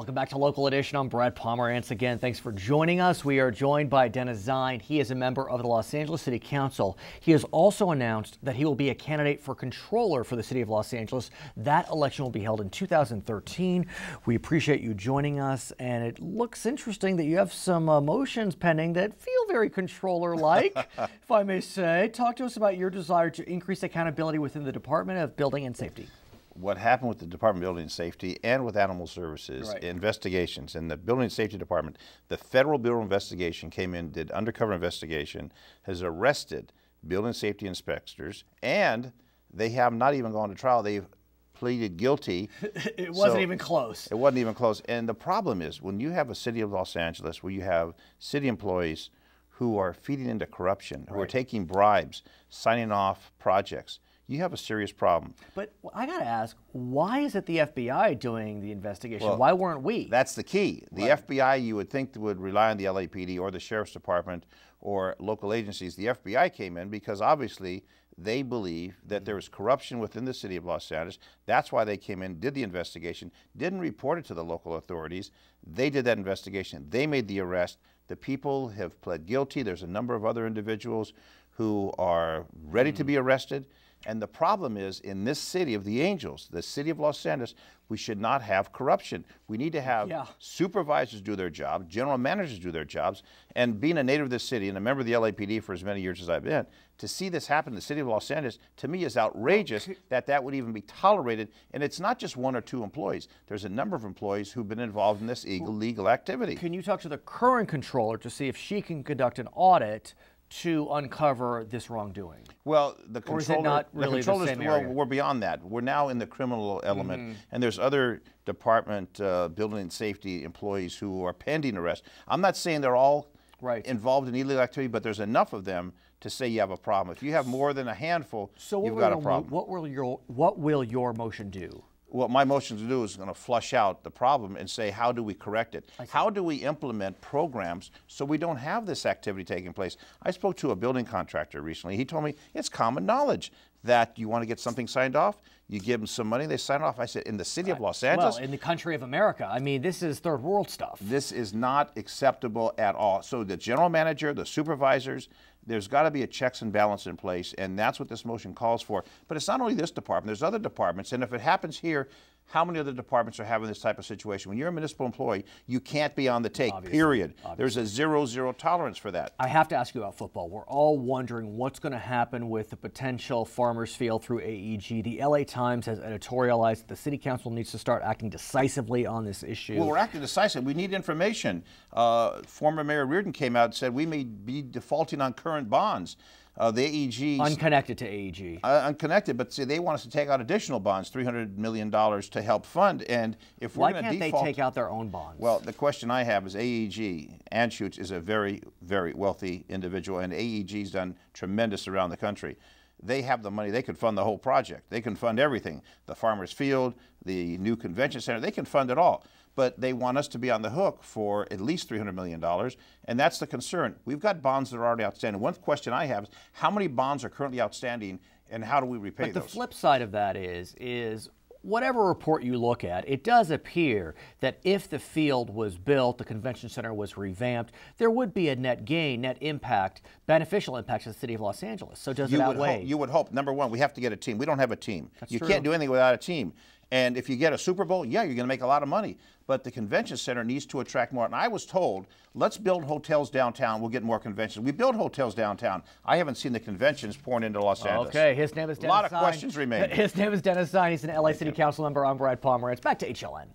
Welcome back to Local Edition. I'm Brad Pomerance again. Thanks for joining us. We are joined by Dennis Zine. He is a member of the Los Angeles City Council. He has also announced that he will be a candidate for controller for the city of Los Angeles. That election will be held in 2013. We appreciate you joining us, and it looks interesting that you have some motions pending that feel very controller-like, if I may say. Talk to us about your desire to increase accountability within the Department of Building and Safety. What happened with the Department of Building and Safety and with Animal Services investigations in the Building and Safety Department, the Federal Bureau of Investigation came in, did undercover investigation, has arrested building safety inspectors, and they have not even gone to trial. They've pleaded guilty. It wasn't even close. It wasn't even close. And the problem is when you have a city of Los Angeles where you have city employees who are feeding into corruption, who are taking bribes, signing off projects, you have a serious problem. But I got to ask, why is it the FBI doing the investigation? Well, why weren't we? That's the key. The FBI, you would think, would rely on the LAPD or the Sheriff's Department or local agencies. The FBI came in because obviously they believe that there is corruption within the city of Los Angeles. That's why they came in, did the investigation, didn't report it to the local authorities. They did that investigation. They made the arrest. The people have pled guilty. There's a number of other individuals who are ready to be arrested. And the problem is, in this city of the angels, the city of Los Angeles, we should not have corruption. We need to have supervisors do their job, general managers do their jobs, and being a native of this city and a member of the LAPD for as many years as I've been, to see this happen in the city of Los Angeles, to me is outrageous that that would even be tolerated. And it's not just one or two employees. There's a number of employees who've been involved in this illegal activity. Can you talk to the current controller to see if she can conduct an audit to uncover this wrongdoing? Well, the controller, or is it not really the same area? Well, we're beyond that. We're now in the criminal element, and there's other department, building and safety employees who are pending arrest. I'm not saying they're all involved in illegal activity, but there's enough of them to say you have a problem. If you have more than a handful, you've got a problem. What will your motion do? What my motion to do is going to flush out the problem and say, how do we correct it? How do we implement programs so we don't have this activity taking place? I spoke to a building contractor recently. He told me it's common knowledge that you want to get something signed off, you give them some money, they sign off. I said, in the city of Los Angeles. Well, in the country of America. I mean, this is third world stuff. This is not acceptable at all. So the general manager, the supervisors, there's got to be a checks and balance in place, and that's what this motion calls for. But it's not only this department, there's other departments, and if it happens here, how many other departments are having this type of situation? When you're a municipal employee, you can't be on the take, period. There's a zero tolerance for that. I have to ask you about football. We're all wondering what's going to happen with the potential Farmers Field through AEG. The LA Times has editorialized that the city council needs to start acting decisively on this issue. Well, we're acting decisively. We need information. Former Mayor Reardon came out and said we may be defaulting on current bonds. The AEG... Unconnected to AEG. Unconnected, but see, they want us to take out additional bonds, $300 million to help fund. And if we're going to default... Why can't they take out their own bonds? Well, the question I have is AEG, Anschutz is a very, very wealthy individual, and AEG's done tremendous around the country. They have the money. They could fund the whole project. They can fund everything. The Farmers Field, the new convention center, they can fund it all. But they want us to be on the hook for at least $300 million, and that's the concern. We've got bonds that are already outstanding. One question I have is how many bonds are currently outstanding, and how do we repay those? But the flip side of that is whatever report you look at, it does appear that if the field was built, the convention center was revamped, there would be a net gain, net impact, beneficial impact to the city of Los Angeles. So does it outweigh? You would hope. Number one, we have to get a team. We don't have a team. You can't do anything without a team. And if you get a Super Bowl, yeah, you're going to make a lot of money. But the convention center needs to attract more. And I was told, let's build hotels downtown. We'll get more conventions. We build hotels downtown. I haven't seen the conventions pouring into Los Angeles. Okay, his name is Dennis Zine. A lot of questions remain. His name is Dennis Zine. He's an LA City Council member. I'm Brad Pomerance. Back to HLN.